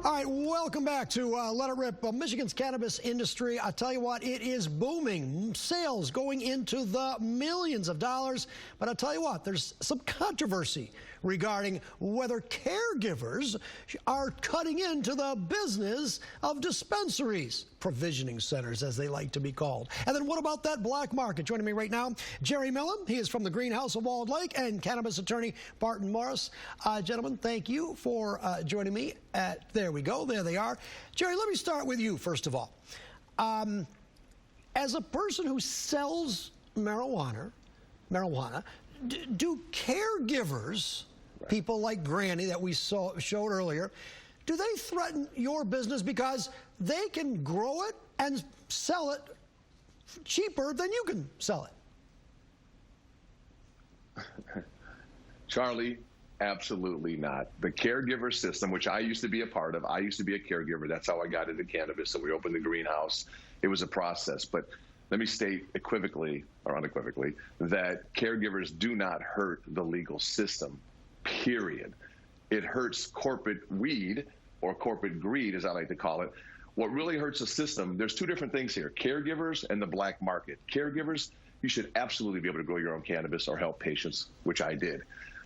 All right, welcome back to Let It Rip. Michigan's cannabis industry, I tell you what, it is booming. Sales going into the millions of dollars. But I tell you what, there's some controversy regarding whether caregivers are cutting into the business of dispensaries, provisioning centers as they like to be called. And then what about that black market? Joining me right now, Jerry Millen. He is from the Greenhouse of Walled Lake, and cannabis attorney Barton Morris. Gentlemen, thank you for joining me. There we go. There they are. Jerry, let me start with you, first of all. As a person who sells marijuana, do caregivers, people like Granny that we showed earlier, do they threaten your business because they can grow it and sell it cheaper than you can sell it? Charlie, absolutely not. The caregiver system, which I used to be a part of, I used to be a caregiver. That's how I got into cannabis. So we opened the greenhouse. It was a process. But let me state equivocally, or unequivocally, that caregivers do not hurt the legal system, period. It hurts corporate weed, or corporate greed, as I like to call it. What really hurts the system, there's two different things here, caregivers and the black market. Caregivers, you should absolutely be able to grow your own cannabis or help patients, which I did.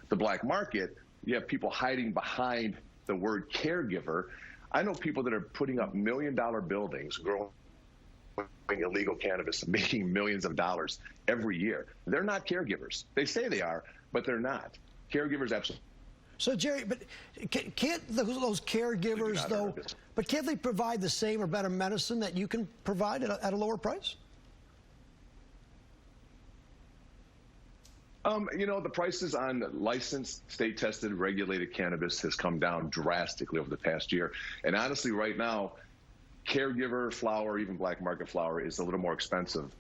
The black market, you have people hiding behind the word caregiver. I know people that are putting up $1-million buildings, growing illegal cannabis, making millions of dollars every year. They're not caregivers. They say they are, but they're not. Caregivers, absolutely. So, Jerry, but can't those caregivers, though, but can't they provide the same or better medicine that you can provide at a lower price? You know, the prices on licensed, state-tested, regulated cannabis has come down drastically over the past year. And honestly, right now, caregiver flower, even black market flower, is a little more expensive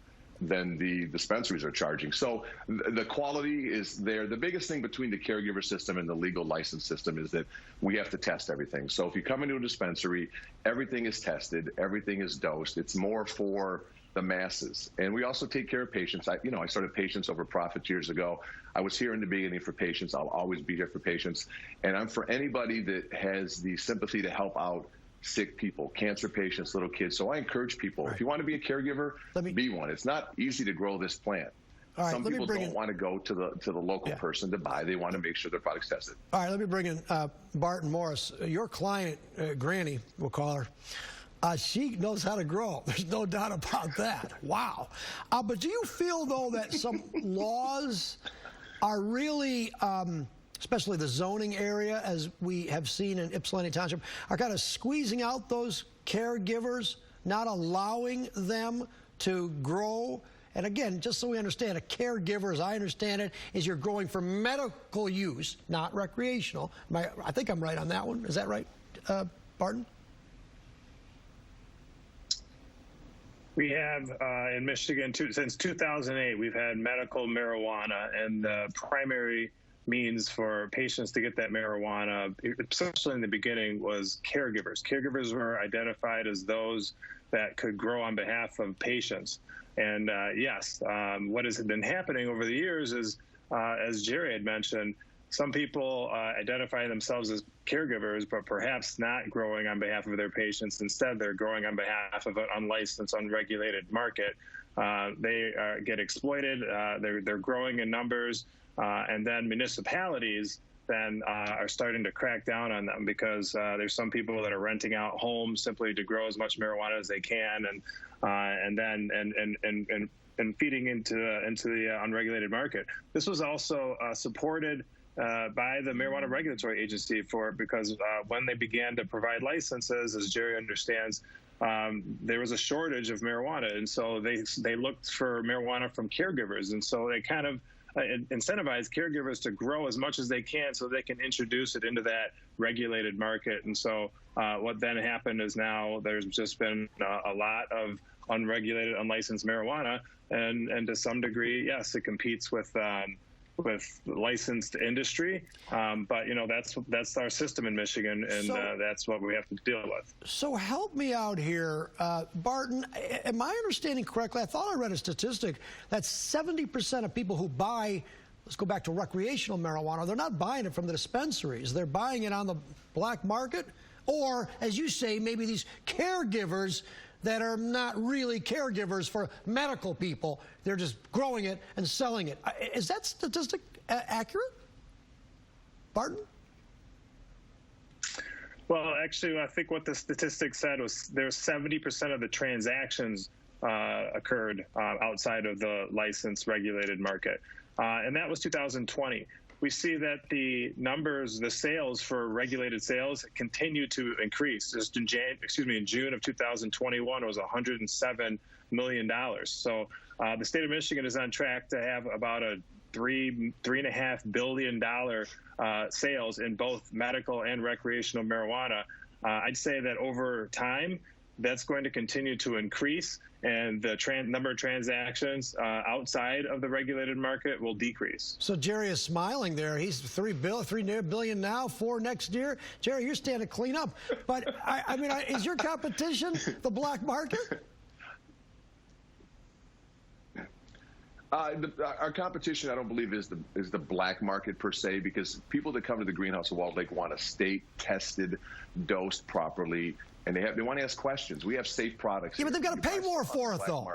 than the dispensaries are charging. So the quality is there. The biggest thing between the caregiver system and the legal license system is that we have to test everything. So if you come into a dispensary, everything is tested, everything is dosed. It's more for the masses. And we also take care of patients. I started Patients Over Profits years ago. I was here in the beginning for patients. I'll always be here for patients. And I'm for anybody that has the sympathy to help out sick people, cancer patients, little kids. So I encourage people, if you want to be a caregiver, be one. It's not easy to grow this plant. Some people don't want to go to the local person to buy. They want to make sure their product's tested. All right, let me bring in Barton Morris. Your client, Granny, we'll call her, she knows how to grow. There's no doubt about that. Wow. But do you feel, though, that some laws are really, especially the zoning area, as we have seen in Ypsilanti Township, are kind of squeezing out those caregivers, not allowing them to grow? And again, just so we understand, a caregiver, as I understand it, is you're growing for medical use, not recreational. I think I'm right on that one. Is that right, Barton? We have in Michigan, since 2008, we've had medical marijuana, and the primary means for patients to get that marijuana, especially in the beginning, was caregivers. Caregivers were identified as those that could grow on behalf of patients. And yes, what has been happening over the years is, as Jerry had mentioned, some people identify themselves as caregivers, but perhaps not growing on behalf of their patients. Instead, they're growing on behalf of an unlicensed, unregulated market. They get exploited. They're growing in numbers. And then municipalities then are starting to crack down on them because there's some people that are renting out homes simply to grow as much marijuana as they can, and feeding into the unregulated market. This was also supported by the Marijuana Regulatory Agency because when they began to provide licenses, as Jerry understands, there was a shortage of marijuana, and so they looked for marijuana from caregivers, and so they kind of incentivize caregivers to grow as much as they can so they can introduce it into that regulated market. And so what then happened is now there's just been a lot of unregulated, unlicensed marijuana, and to some degree, yes, it competes with licensed industry, but you know that's our system in Michigan, and that's what we have to deal with. So help me out here, Barton. Am I understanding correctly? I thought I read a statistic that 70% of people who buy, let's go back to recreational marijuana, they're not buying it from the dispensaries. They're buying it on the black market. Or, as you say, maybe these caregivers that are not really caregivers for medical people. They're just growing it and selling it. Is that statistic accurate, Barton? Well, actually, I think what the statistics said was there's 70% of the transactions occurred outside of the licensed regulated market. And that was 2020. We see that the numbers, the sales for regulated sales continue to increase. Just in June of 2021, it was $107 million. So the state of Michigan is on track to have about a $3.5 billion sales in both medical and recreational marijuana. I'd say that over time, that's going to continue to increase, and the number of transactions outside of the regulated market will decrease. So Jerry is smiling there. He's $3 billion now, $4 billion next year. Jerry, you're standing clean up. But I mean, is your competition the black market? Our competition, I don't believe, is the black market per se, because people that come to the greenhouse of Walled Lake want a state-tested, dosed properly, and they want to ask questions. We have safe products. Yeah, but they've got to pay more for it, though.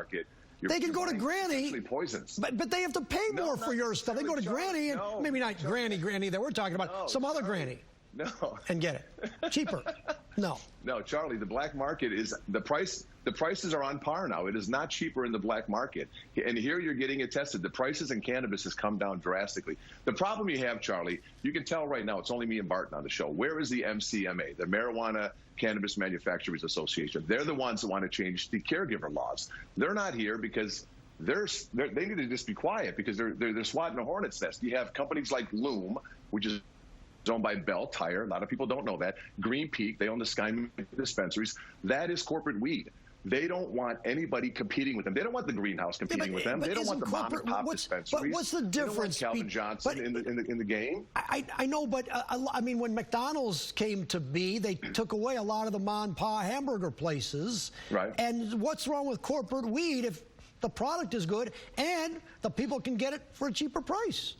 They can go to Granny, but they have to pay more for your stuff. They go to Granny, and maybe not Granny that we're talking about, some other Granny. No. And get it cheaper. No, Charlie, the black market is the prices are on par now. It is not cheaper in the black market. And here you're getting it tested. The prices in cannabis has come down drastically. The problem you have, Charlie, you can tell right now, it's only me and Barton on the show. Where is the MCMA, the Marijuana Cannabis Manufacturers Association? They're the ones that want to change the caregiver laws. They're not here because they need to just be quiet, because they're swatting a hornet's nest. You have companies like Loom, which is owned by Bell Tire. A lot of people don't know that. Green Peak, they own the Sky dispensaries. That is corporate weed. They don't want anybody competing with them. They don't want the greenhouse competing with them. They don't want the mom and pop dispensaries. But what's the difference? They don't want Calvin Johnson in the game. I know, but I mean, when McDonald's came to be, they took away a lot of the mom and pop hamburger places. Right. And what's wrong with corporate weed if the product is good and the people can get it for a cheaper price?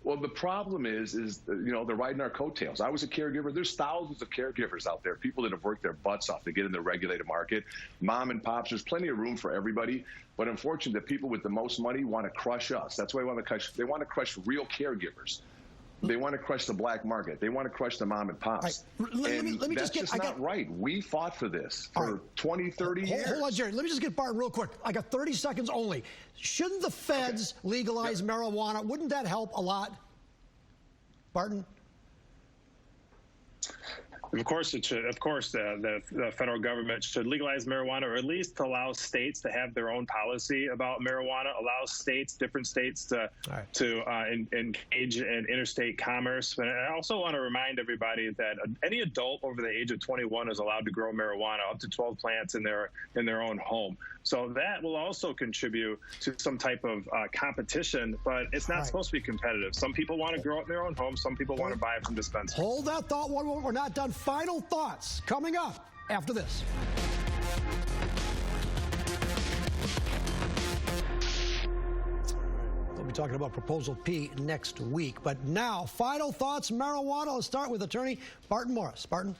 Well, the problem is they're riding our coattails. I was a caregiver. There's thousands of caregivers out there, people that have worked their butts off to get in the regulated market. Mom and pops, there's plenty of room for everybody. But unfortunately, the people with the most money want to crush us. That's why they want to crush real caregivers. They want to crush the black market. They want to crush the mom and pops. Right. Let me that's just not right. We fought for this for 20, 30 years. Hold on, Jerry. Let me just get Barton real quick. I got 30 seconds only. Shouldn't the feds legalize marijuana? Wouldn't that help a lot, Barton? Of course it should. Of course, the federal government should legalize marijuana, or at least allow states to have their own policy about marijuana. Allow different states to engage in interstate commerce. But I also want to remind everybody that any adult over the age of 21 is allowed to grow marijuana, up to 12 plants in their own home. So that will also contribute to some type of competition, but it's not supposed to be competitive. Some people want to grow it in their own home. Some people want to buy it from dispensaries. Hold that thought. We're not done. Final thoughts coming up after this. We'll be talking about Proposal P next week. But now, final thoughts, marijuana. Let's start with attorney Barton Morris. Barton?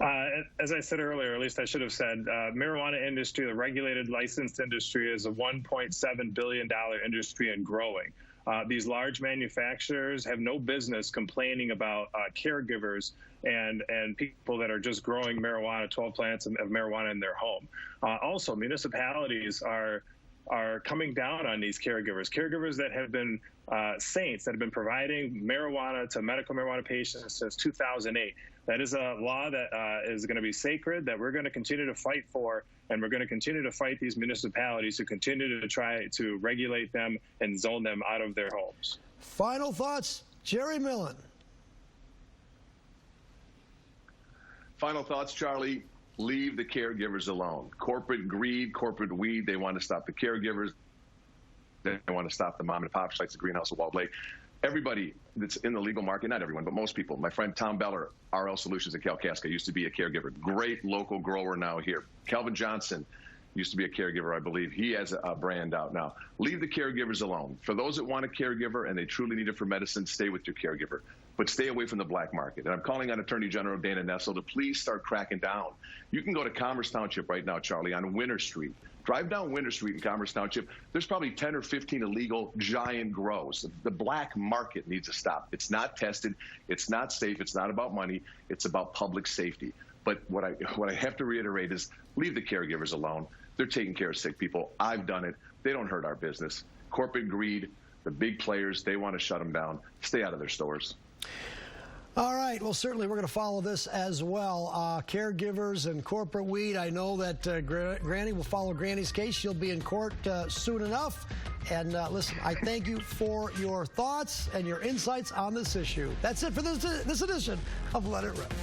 As I said earlier, at least I should have said, marijuana industry, the regulated licensed industry, is a $1.7 billion industry and growing. These large manufacturers have no business complaining about caregivers and people that are just growing marijuana, 12 plants of marijuana in their home. Also, municipalities are coming down on these caregivers that have been saints, that have been providing marijuana to medical marijuana patients since 2008. That is a law that is going to be sacred, that we're going to continue to fight for, and we're going to continue to fight these municipalities who continue to try to regulate them and zone them out of their homes. Final thoughts, Jerry Millen. Final thoughts, Charlie. Leave the caregivers alone. Corporate greed, corporate weed, they want to stop the caregivers. They want to stop the mom and pop sites, the greenhouse of Walled Lake. Everybody that's in the legal market, not everyone, but most people. My friend Tom Beller, RL Solutions in Kalkaska, used to be a caregiver. Great local grower now here. Calvin Johnson used to be a caregiver, I believe. He has a brand out now. Leave the caregivers alone. For those that want a caregiver and they truly need it for medicine, stay with your caregiver. But stay away from the black market. And I'm calling on Attorney General Dana Nessel to please start cracking down. You can go to Commerce Township right now, Charlie, on Winter Street. Drive down Winter Street in Commerce Township. There's probably 10 or 15 illegal giant grows. The black market needs to stop. It's not tested. It's not safe. It's not about money. It's about public safety. But what I have to reiterate is leave the caregivers alone. They're taking care of sick people. I've done it. They don't hurt our business. Corporate greed, the big players, they want to shut them down. Stay out of their stores. All right. Well, certainly we're going to follow this as well. Caregivers and corporate weed. I know that Granny will follow Granny's case. She'll be in court soon enough. And listen, I thank you for your thoughts and your insights on this issue. That's it for this edition of Let It Rip.